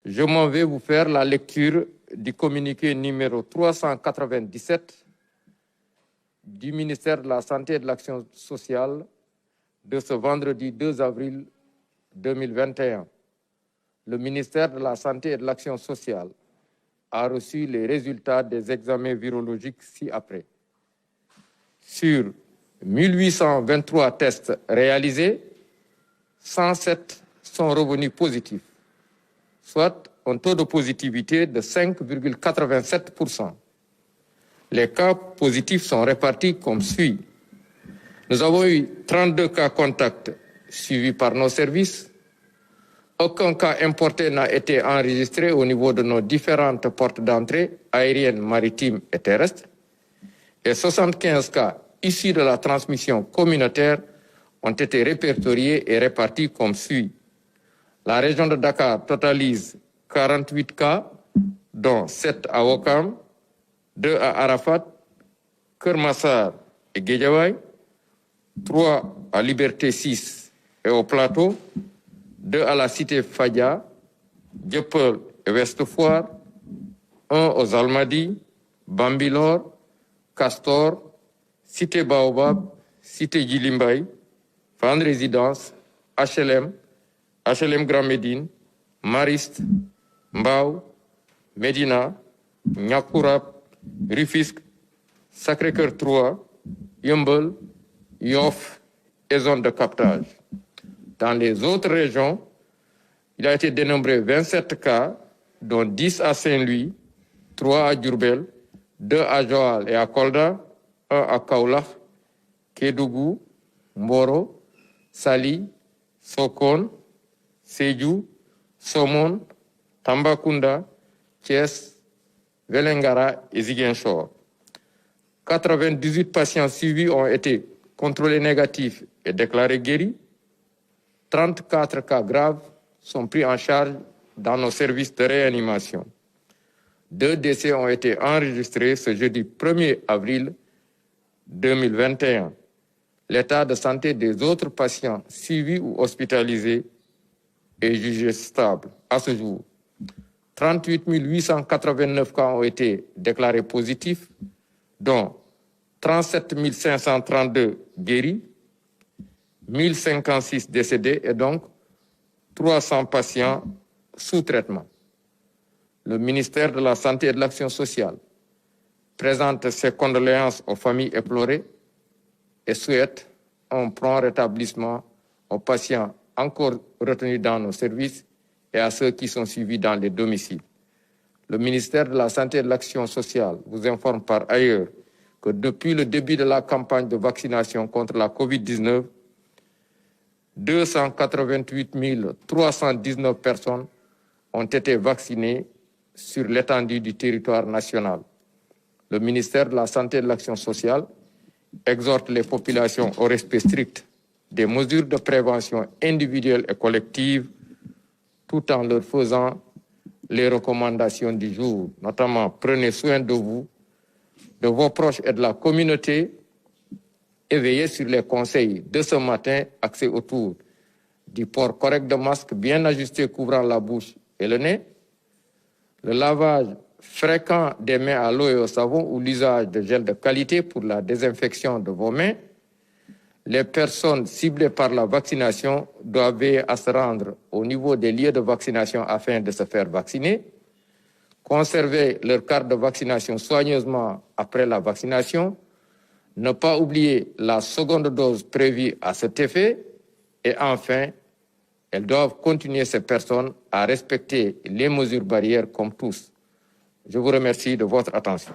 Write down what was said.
Je m'en vais vous faire la lecture du communiqué numéro 397 du ministère de la Santé et de l'Action sociale de ce vendredi 2 avril 2021. Le ministère de la Santé et de l'Action sociale a reçu les résultats des examens virologiques ci-après. Sur 1823 tests réalisés, 107 sont revenus positifs, soit un taux de positivité de 5,87%. Les cas positifs sont répartis comme suit. Nous avons eu 32 cas contacts suivis par nos services. Aucun cas importé n'a été enregistré au niveau de nos différentes portes d'entrée aériennes, maritimes et terrestres. Et 75 cas issus de la transmission communautaire ont été répertoriés et répartis comme suit. La région de Dakar totalise 48 cas, dont 7 à Ouakam, 2 à Arafat, Keur Massar et Guédiawaye, 3 à Liberté 6 et au Plateau, 2 à la cité Fadia, Dieuppeul et Ouest Foire, 1 aux Almadies, Bambilor, Castor, cité Baobab, cité Djilimbaye, Fann Résidence, HLM, HLM Grand Médine, Mariste, Mbao, Médina, Niakourab, Rufisque, Sacré-Cœur 3, Yeumbeul, Yoff et zone de captage. Dans les autres régions, il a été dénombré 27 cas, dont 10 à Saint-Louis, 3 à Diourbel, 2 à Joal et à Kolda, 1 à Kaolack, Kédougou, Mboro, Saly, Sokone, Sédhiou, Somone, Tambacounda, Thiès, Vélingara et Ziguinchor. 98 patients suivis ont été contrôlés négatifs et déclarés guéris. 34 cas graves sont pris en charge dans nos services de réanimation. 2 décès ont été enregistrés ce jeudi 1er avril 2021. L'état de santé des autres patients suivis ou hospitalisés est jugé stable. À ce jour, 38 889 cas ont été déclarés positifs, dont 37 532 guéris, 1056 décédés et donc 300 patients sous traitement. Le ministère de la Santé et de l'Action sociale présente ses condoléances aux familles éplorées et souhaite un prompt rétablissement aux patients encore retenus dans nos services et à ceux qui sont suivis dans les domiciles. Le ministère de la Santé et de l'Action sociale vous informe par ailleurs que depuis le début de la campagne de vaccination contre la COVID-19, 288 319 personnes ont été vaccinées sur l'étendue du territoire national. Le ministère de la Santé et de l'Action sociale exhorte les populations au respect strict des mesures de prévention individuelles et collectives, tout en leur faisant les recommandations du jour. Notamment, prenez soin de vous, de vos proches et de la communauté et veillez sur les conseils de ce matin axés autour du port correct de masque bien ajusté couvrant la bouche et le nez, le lavage fréquent des mains à l'eau et au savon ou l'usage de gel de qualité pour la désinfection de vos mains. Les personnes ciblées par la vaccination doivent veiller à se rendre au niveau des lieux de vaccination afin de se faire vacciner, conserver leur carte de vaccination soigneusement après la vaccination, ne pas oublier la seconde dose prévue à cet effet et enfin, elles doivent continuer ces personnes à respecter les mesures barrières comme tous. Je vous remercie de votre attention.